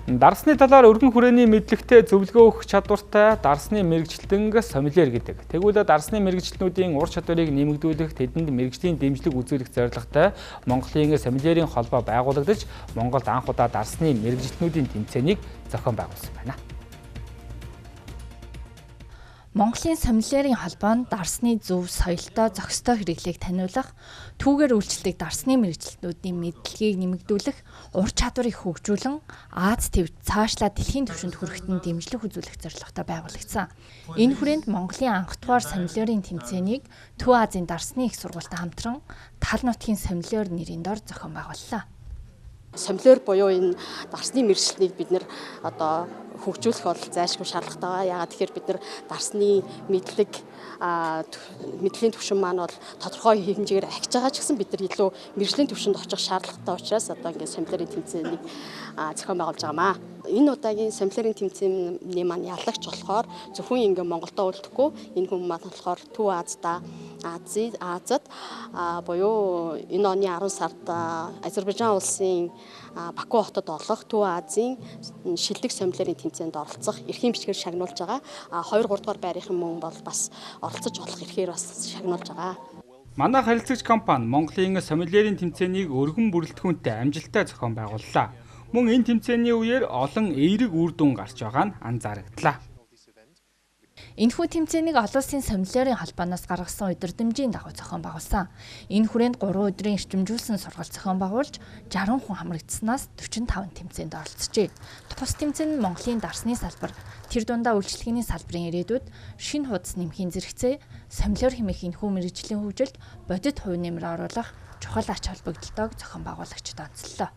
Дарсны талаар өргөн хүрээний мэдлэгтэй зөвлөгөө өгөх чадвартай дарсны мэрэгчлэн сомельер гэдэг. Тэгвэл дарсны мэрэгчлэнүүдийн ур чадварыг нэмэгдүүлэх, тэдэнд мэрэгжлийн дэмжлэг үзүүлэх зорилготой Монголын сомельерийн холбоо байгуулагдаж, Монголд анх удаа дарсны мэрэгчлэнүүдийн тэмцээнийг зохион байгуулсан байна. Монголын сомельерийн холбоо нь дарсны зөв соёлтой зохистой хэрэглээг таниулах, түүгээр үйлчлдэг дарсны мэрэгчлэнүүдийн мэдлэгийг нэмэгдүүлэх, ур чадварыг хөгжүүлэн Аз твд цаашлаа дэлхийн түвшинд хүрэхэд нь дэмжлэг үзүүлэх зорилготой байгуулагдсан. Энэ хүрээнд Монголын анх дугаар сомельерийн тэмцээнийг Төв Азийн дарсны их сургуультай хамтран Тал нутгийн сомельер нэрийн дор зохион байгууллаа. Сомельер буюу энэ дарсны мэрэгчлэлийг бид нэр хөгжүүлэх бол зайлшгүй шаардлагатай байгаа. Яагаад тэгэхээр бид нар дарсны мэдлийн түвшин маань бол тодорхой хэмжээгээр ахиж байгаа ч гэсэн бид нар илүү мэрэгжлийн түвшинд очих шаардлагатай учраас ингээд сомельерийн тэмцээнийг зохион байгуулж байгаамаа. Энэ удаагийн сомельерийн тэмцээний маань яллагч болохоор зөвхөн ингээд Монголдо үлдэхгүй, энэ хүмүүс маань болохоор Төв Азад буюу энэ оны 10 сард Азербайджан улсын Баку хотод олох Төв Азийн шилдэг сомельерийн тэмцээнд оролцох эрхийн бичгээр шагнуулж байгаа. 2-3 дугаар байрын мөн бол бас оролцож болох эрхээр бас шагнуулж байгаа. Манай харилцагч компани Монголын сомельерийн тэмцээнийг өргөн бүрэлдэхүүнтэй амжилттай зохион байгууллаа. Мөн энэ тэмцээний үеэр олон эерэг үр дүн гарч байгаа нь анзаарагдлаа. Энэхүү тэмцээнийг олон улсын сомельерийн холбооноос гаргасан удирдамжийн дагуу зохион байгуулсан. Энэ хүрээнд 3 өдрийн эрчимжүүлсэн сургалт зохион байгуулж 60 хүн хамрагдсанаас 45 тэмцээнд оролцжээ. Тус тэмцээн нь Монголын дарсны салбар, тэр дундаа үйлчлэгээний салбарын ирээдүйд шинэ хуудас нэмхийн зэрэгцээ, сомельер хэмээх энэхүү мэрэгжлийн хөгжилд бодит хувь нэмэр оруулах чухал ач холбогдолтойг зохион байгуулагчид онцлоо.